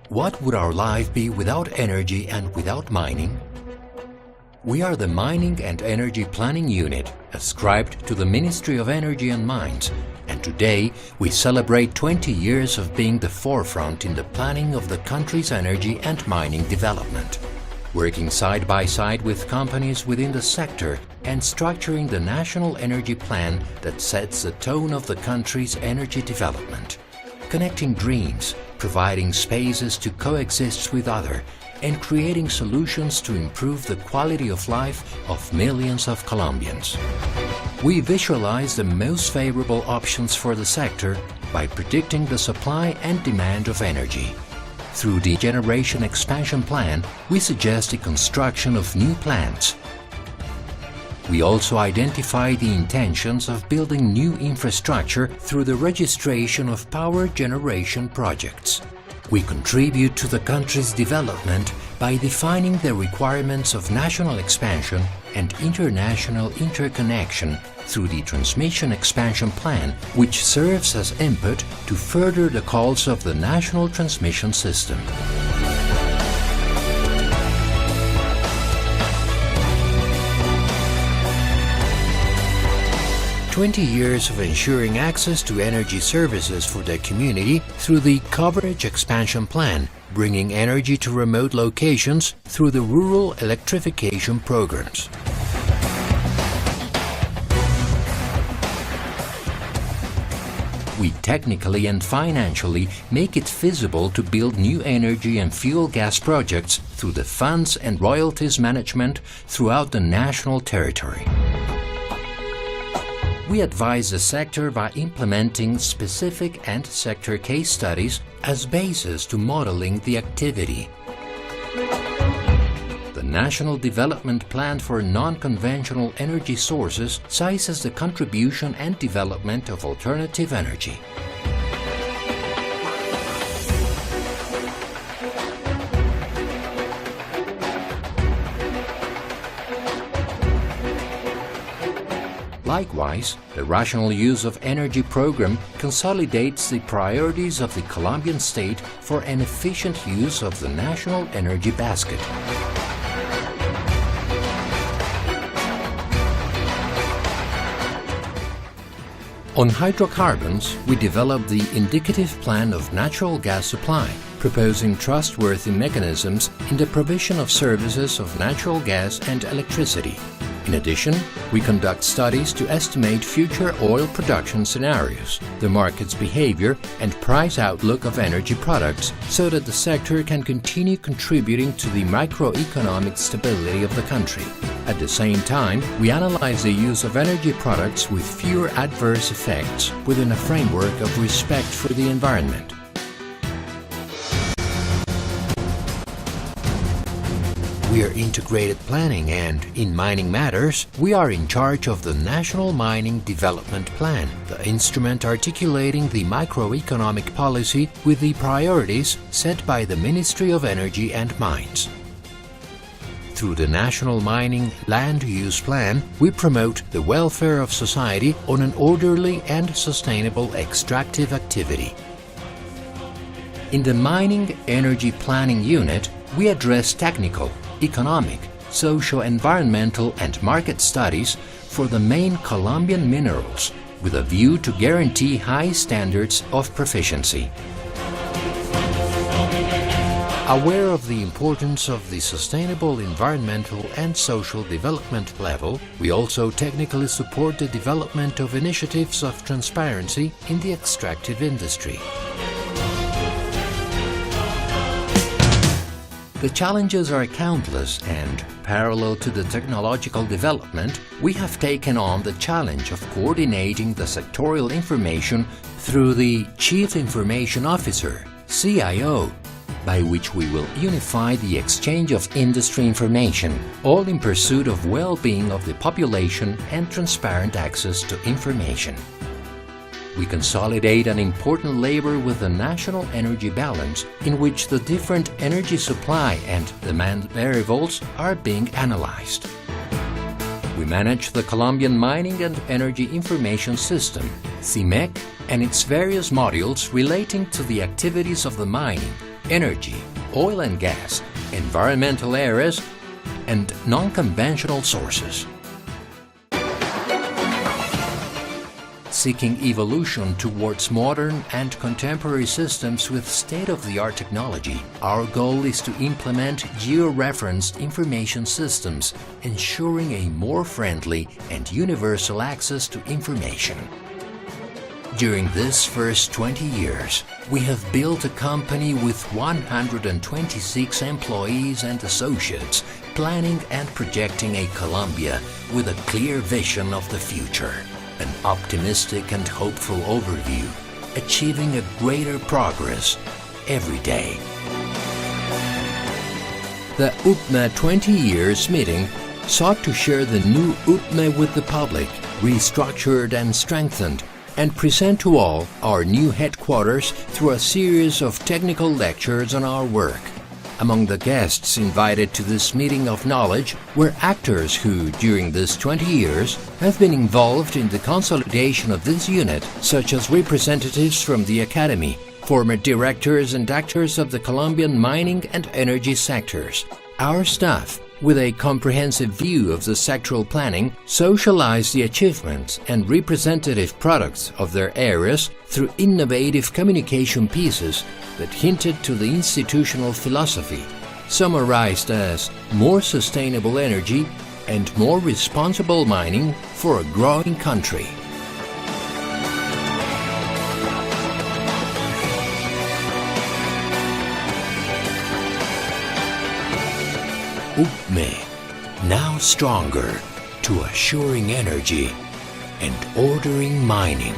What would our life be without energy and without mining? We are the Mining and Energy Planning Unit, ascribed to the Ministry of Energy and Mines, and today we celebrate 20 years of being the forefront in the planning of the country's energy and mining development, working side by side with companies within the sector and structuring the National Energy Plan that sets the tone of the country's energy development, connecting dreams, providing spaces to coexist with others, and creating solutions to improve the quality of life of millions of Colombians. We visualize the most favorable options for the sector by predicting the supply and demand of energy. Through the Generation Expansion Plan, we suggest the construction of new plants. We also identify the intentions of building new infrastructure through the registration of power generation projects. We contribute to the country's development by defining the requirements of national expansion and international interconnection through the Transmission Expansion Plan, which serves as input to further the calls of the national transmission system. "20 years of ensuring access to energy services for the community through the Coverage Expansion Plan, bringing energy to remote locations through the rural electrification programs." We technically and financially make it feasible to build new energy and fuel gas projects through the funds and royalties management throughout the national territory. We advise the sector by implementing specific and sector case studies as basis to modeling the activity. The National Development Plan for Non-Conventional Energy Sources sizes the contribution and development of alternative energy. Likewise, the Rational Use of Energy program consolidates the priorities of the Colombian state for an efficient use of the national energy basket. On hydrocarbons, we developed the Indicative Plan of Natural Gas Supply, proposing trustworthy mechanisms in the provision of services of natural gas and electricity. In addition, we conduct studies to estimate future oil production scenarios, the market's behavior and price outlook of energy products, so that the sector can continue contributing to the macroeconomic stability of the country. At the same time, we analyze the use of energy products with fewer adverse effects within a framework of respect for the environment. We are integrated planning, and in mining matters, we are in charge of the National Mining Development Plan, the instrument articulating the macroeconomic policy with the priorities set by the Ministry of Energy and Mines. Through the National Mining Land Use Plan, we promote the welfare of society on an orderly and sustainable extractive activity. In the Mining Energy Planning Unit, we address technical, economic, socio-environmental and market studies for the main Colombian minerals with a view to guarantee high standards of proficiency. Aware of the importance of the sustainable environmental and social development level, we also technically support the development of initiatives of transparency in the extractive industry. The challenges are countless, and, parallel to the technological development, we have taken on the challenge of coordinating the sectorial information through the Chief Information Officer, CIO, by which we will unify the exchange of industry information, all in pursuit of well-being of the population and transparent access to information. We consolidate an important labor with the national energy balance, in which the different energy supply and demand variables are being analyzed. We manage the Colombian Mining and Energy Information System, CIMEC, and its various modules relating to the activities of the mining, energy, oil and gas, environmental areas, and non-conventional sources. Seeking evolution towards modern and contemporary systems with state-of-the-art technology, our goal is to implement geo-referenced information systems, ensuring a more friendly and universal access to information. During this first 20 years, we have built a company with 126 employees and associates, planning and projecting a Colombia with a clear vision of the future. An optimistic and hopeful overview, achieving a greater progress every day. The UPME 20 Years meeting sought to share the new UPME with the public, restructured and strengthened, and present to all our new headquarters through a series of technical lectures on our work. Among the guests invited to this meeting of knowledge were actors who, during these 20 years, have been involved in the consolidation of this unit, such as representatives from the Academy, former directors and actors of the Colombian mining and energy sectors. Our staff, with a comprehensive view of the sectoral planning, socialized the achievements and representative products of their areas through innovative communication pieces that hinted to the institutional philosophy, summarized as more sustainable energy and more responsible mining for a growing country. UPME, now stronger to assuring energy and ordering mining.